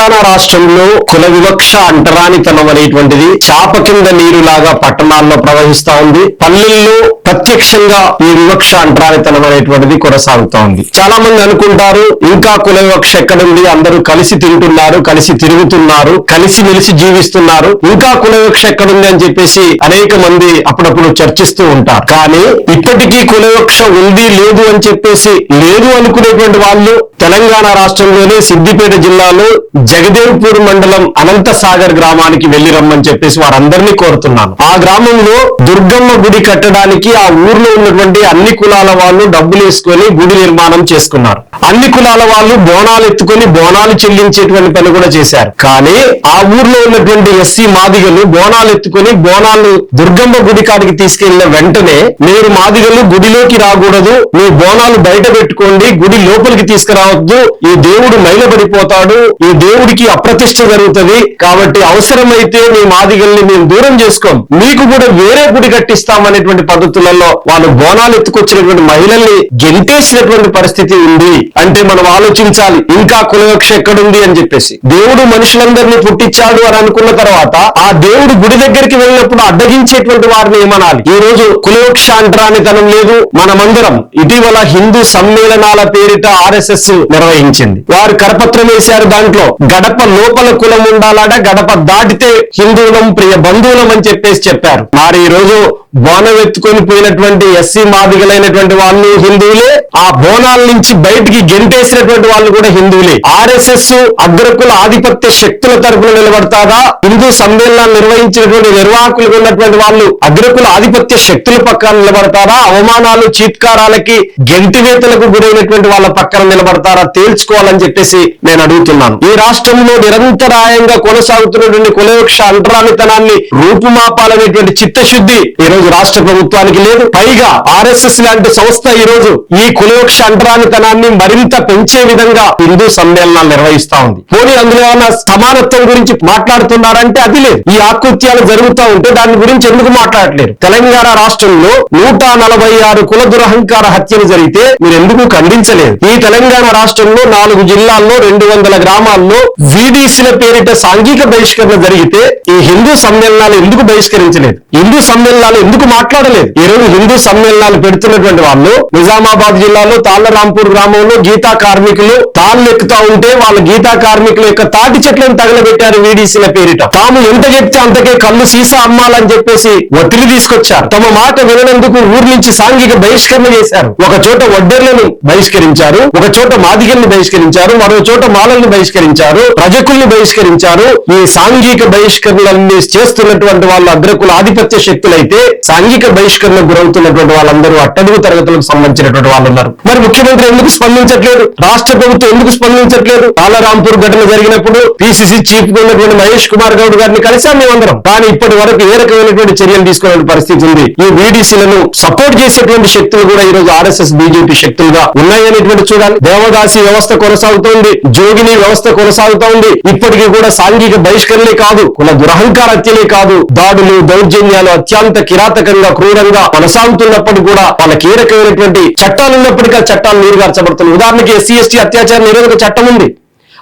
తెలంగాణ రాష్ట్రంలో కుల వివక్ష అంటరానితనం అనేటువంటిది చాప కింద నీరులాగా పట్టణాల్లో ప్రవహిస్తా ఉంది. పల్లెల్లో ప్రత్యక్షంగా ఈ వివక్ష అంటరానితనం అనేటువంటిది కొనసాగుతా ఉంది. చాలా మంది అనుకుంటారు ఇంకా కుల వివక్ష ఎక్కడుంది, అందరూ కలిసి తింటున్నారు, కలిసి తిరుగుతున్నారు, కలిసి మెలిసి జీవిస్తున్నారు, ఇంకా కుల వివక్ష ఎక్కడుంది అని చెప్పేసి అనేక మంది అప్పుడప్పుడు చర్చిస్తూ ఉంటారు. కానీ ఇప్పటికీ కుల వివక్ష ఉంది లేదు అని చెప్పేసి లేదు అనుకునేటువంటి వాళ్ళు తెలంగాణ రాష్ట్రంలోని సిద్దిపేట జిల్లాలో జగదేవ్పూర్ మండలం అనంతసాగర్ గ్రామానికి వెళ్లి రమ్మని చెప్పేసి వారందరినీ కోరుతున్నాను. ఆ గ్రామంలో దుర్గమ్మ గుడి కట్టడానికి ఆ ఊర్లో ఉన్నటువంటి అన్ని కులాల వాళ్ళు డబ్బులు వేసుకొని గుడి నిర్మాణం చేసుకున్నారు. అన్ని కులాల వాళ్ళు బోనాలు ఎత్తుకొని బోనాలు చెల్లించేటువంటి పని కూడా చేశారు. కానీ ఆ ఊర్లో ఉన్నటువంటి ఎస్సీ మాదిగలు బోనాలు ఎత్తుకొని బోనాలు దుర్గమ్మ గుడి కాడికి తీసుకెళ్లిన వెంటనే మీరు మాదిగలు గుడిలోకి రాకూడదు, మీ బోనాలు బయట పెట్టుకోండి, గుడి లోపలికి తీసుకురావద్దు, ఈ దేవుడు మైలబడిపోతాడు, ఈ దేవుడికి అప్రతిష్ఠ జరుగుతుంది, కాబట్టి అవసరమైతే మీ మాదిగల్ని మేము దూరం చేసుకోం, మీకు కూడా వేరే గుడి కట్టిస్తామనేటువంటి పద్ధతులలో వాళ్ళు బోనాలు ఎత్తుకొచ్చినటువంటి మహిళల్ని గెంటేసినటువంటి పరిస్థితి ఉంది. అంటే మనం ఆలోచించాలి ఇంకా కులవివక్ష ఎక్కడుంది అని చెప్పేసి. దేవుడు మనుషులందరినీ పుట్టించాడు అని అనుకున్న తర్వాత ఆ దేవుడు గుడి దగ్గరికి వెళ్ళినప్పుడు అడ్డగించేటువంటి వారిని ఏమనాలి? ఈ రోజు కులవివక్ష అంటరానితనం లేదు. మనమందరం ఇటీవల హిందూ సమ్మేళనాల పేరిట RSS నిర్వహించింది. వారు కరపత్రం వేశారు, దాంట్లో గడప లోపల కులం ఉండాలట, గడప దాటితే హిందువులం ప్రియ బంధువులం అని చెప్పేసి చెప్పారు. మరి ఈ రోజు బోనం ఎత్తుకొని పోయినటువంటి ఎస్సీ మాదిగలైనటువంటి వాళ్ళు హిందువులే, ఆ బోనాల నుంచి బయటికి గెంటేసినటువంటి వాళ్ళు కూడా హిందువులే. RSS అగ్రకుల ఆధిపత్య శక్తుల తరపున నిలబడతారా, హిందూ సమ్మేళనాలు నిర్వహించినటువంటి నిర్వాహకులుగా ఉన్నటువంటి వాళ్ళు అగ్రకుల ఆధిపత్య శక్తుల పక్కన నిలబడతారా, అవమానాలు చీత్కారాలకి గెంటివేతలకు గురైనటువంటి వాళ్ళ పక్కన నిలబడతారా తేల్చుకోవాలని చెప్పేసి నేను అడుగుతున్నాను. ఈ రాష్ట్రంలో నిరంతరాయంగా కొనసాగుతున్నటువంటి కులవివక్ష అంటరానితనాన్ని రూపుమాపాలనేటువంటి చిత్తశుద్ధి ఈ రోజు రాష్ట్ర ప్రభుత్వానికి లేదు. పైగా RSS లాంటి సంస్థ ఈ రోజు ఈ కులవివక్ష అంటరానితనాన్ని మరింత పెంచే విధంగా హిందూ సమ్మేళనాలు నిర్వహిస్తా ఉంది. పోనీ అందులో ఉన్న సమానత్వం గురించి మాట్లాడుతున్నారంటే అది లేదు. ఈ ఆకృత్యాలు జరుగుతూ ఉంటే దాని గురించి ఎందుకు మాట్లాడలేరు? తెలంగాణ రాష్ట్రంలో 146 కుల దురహంకార హత్యలు జరిగితే మీరు ఎందుకు ఖండించలేదు? ఈ తెలంగాణ రాష్ట్రంలో 4 జిల్లాల్లో 200 గ్రామాల్లో VDCల పేరిట సాంఘిక బహిష్కరణ జరిగితే ఈ హిందూ సమ్మేళనాలు ఎందుకు బహిష్కరించలేదు? హిందూ సమ్మేళనాలు ఎందుకు మాట్లాడలేదు? ఈ రోజు హిందూ సమ్మేళనాలు పెడుతున్నటువంటి వాళ్ళు నిజామాబాద్ జిల్లాలో తాళ్లరాంపూర్ గ్రామంలో గీతా కార్మికులు తాళ్ళు ఎక్కుతా ఉంటే వాళ్ళ గీతా కార్మికుల యొక్క తాటి చెట్లను తగలబెట్టారు VDCల పేరిట. తాము ఎంత చెప్తే అంతకే కళ్ళు సీసా అమ్మాలని చెప్పేసి ఒత్తిడి తీసుకొచ్చారు. తమ మాట విననందుకు ఊరి నుంచి సాంఘిక బహిష్కరణ చేశారు. ఒక చోట వడ్డెర్లను బహిష్కరించారు, ఒక చోట మాదిగల్ని బహిష్కరించారు, మరో చోట మాలల్ని బహిష్కరించారు, రజకుల్ని బహిష్కరించారు. ఈ సాంఘిక బహిష్కరణలన్నీ చేస్తున్నటువంటి వాళ్ళు అగ్రకుల ఆధిపత్య శక్తులైతే సాంఘిక బహిష్కరణకు గురవుతున్నటువంటి వాళ్ళందరూ అట్టడుగు తరగతులకు సంబంధించినటువంటి వాళ్ళు ఉన్నారు. మరి ముఖ్యమంత్రి ఎందుకు స్పందించట్లేదు? రాష్ట్ర ప్రభుత్వం ఎందుకు స్పందించట్లేదు? తాళ్లరాంపూర్ ఘటన జరిగినప్పుడు PCC చీఫ్ గా ఉన్నటువంటి మహేష్ కుమార్ గౌడ్ గారిని కలిసాం మేమందరం. కానీ ఇప్పటి వరకు ఏ రకమైనటువంటి చర్యలు తీసుకునే పరిస్థితి ఉంది. ఈ VDCలను సపోర్ట్ చేసేటువంటి శక్తులు కూడా ఈ రోజు RSS BJP శక్తులుగా ఉన్నాయనేటువంటి చూడాలి. దేవదాసి వ్యవస్థ కొనసాగుతోంది, జోగిని వ్యవస్థ కొనసాగుతోంది. ఇప్పటికీ కూడా సాంఘిక బహిష్కరణలే కాదు, కుల దురహంకార హత్యలే కాదు, దాడులు దౌర్జన్యాలు అత్యంత కిరాతకంగా క్రూరంగా కొనసాగుతున్నప్పటికీ కూడా వాళ్ళ కీలకమైనటువంటి చట్టాలు ఉన్నప్పటికీ ఆ చట్టాలు నీరుగార్చబడుతున్నాయి. ఉదాహరణకి SC ST అత్యాచార నిరోధక చట్టం ఉంది.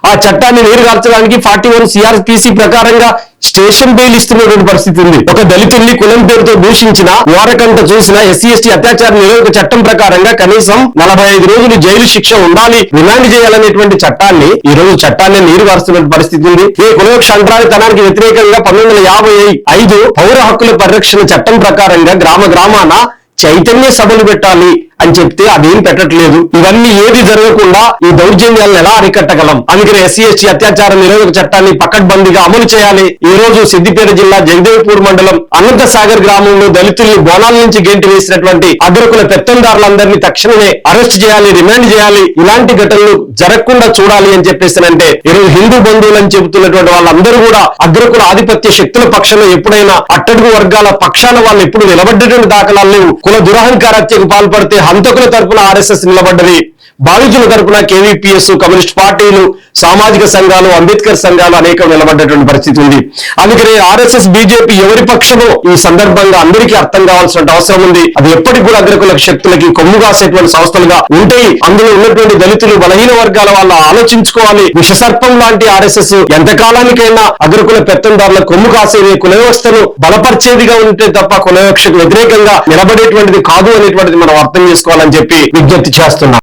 ఆ చట్టాన్ని నీరుగార్చడానికి 41 CRPC ప్రకారంగా స్టేషన్ బెయిల్ ఇస్తున్నటువంటి పరిస్థితి ఉంది. ఒక దళితుల్ని కులం పేరుతో దూషించిన ఓరకంట చూసిన SC ST అత్యాచార నిరోధక చట్టం ప్రకారంగా కనీసం 45 రోజులు జైలు శిక్ష ఉండాలి, రిమాండ్ చేయాలనేటువంటి చట్టాన్ని ఈ రోజు చట్టాన్ని నీరుగారుస్తున్న పరిస్థితి ఉంది. ఈ కులవివక్ష అంటరానితనానికి వ్యతిరేకంగా 1955 పౌర హక్కుల పరిరక్షణ చట్టం ప్రకారంగా గ్రామ గ్రామాన చైతన్య సభలు పెట్టాలి అని చెప్తే అదేం పెట్టట్లేదు. ఇవన్నీ ఏది జరగకుండా ఈ దౌర్జన్యాలను ఎలా అరికట్టగలం? అందుకని SC ST అత్యాచార నిరోధక చట్టాన్ని పకడ్బందీగా అమలు చేయాలి. ఈ రోజు సిద్దిపేట జిల్లా జగదేవ్పూర్ మండలం అనంతసాగర్ గ్రామంలో దళితుల్ని బోనాల నుంచి గెంటి వేసినటువంటి అగ్రకుల పెత్తందారులందరినీ తక్షణమే అరెస్ట్ చేయాలి, రిమాండ్ చేయాలి. ఇలాంటి ఘటనలు జరగకుండా చూడాలి అని చెప్పేసానంటే ఈ రోజు హిందూ బంధువులని చెబుతున్నటువంటి వాళ్ళందరూ కూడా అగ్రకుల ఆధిపత్య శక్తుల పక్షంలో ఎప్పుడైనా అట్టడుగు వర్గాల పక్షాన వాళ్ళు ఎప్పుడు నిలబడ్డటువంటి దాఖలాలు లేవు. కుల దురహంకార హత్యకు పాల్పడితే హంతకుల తరపున RSS నిలబడ్డది. బాధితుల తరపున కేవీపీఎస్, కమ్యూనిస్ట్ పార్టీలు, సామాజిక సంఘాలు, అంబేద్కర్ సంఘాలు అనేకం నిలబడ్డటువంటి పరిస్థితి ఉంది. అందుకనే ఆర్ఎస్ఎస్, బీజేపీ ఎవరి పక్షమో ఈ సందర్భంగా అందరికీ అర్థం కావాల్సిన అవసరం ఉంది. అది ఎప్పటికి కూడా అగ్రకుల శక్తులకి కొమ్ము కాసేటువంటి సంస్థలుగా ఉంటాయి. అందులో ఉన్నటువంటి దళితులు, బలహీన వర్గాల వాళ్ళు ఆలోచించుకోవాలి. విషసర్పం లాంటి ఆర్ఎస్ఎస్ ఎంతకాలానికైనా అగ్రకుల పెత్తందారుల కొమ్ము కాసేది, కుల వ్యవస్థను బలపరిచేదిగా ఉంటే తప్ప కుల వ్యవస్థకు వ్యతిరేకంగా నిలబడేటువంటిది కాదు అనేటువంటిది మనం అర్థం చేసుకోవాలని చెప్పి విజ్ఞప్తి చేస్తున్నాం.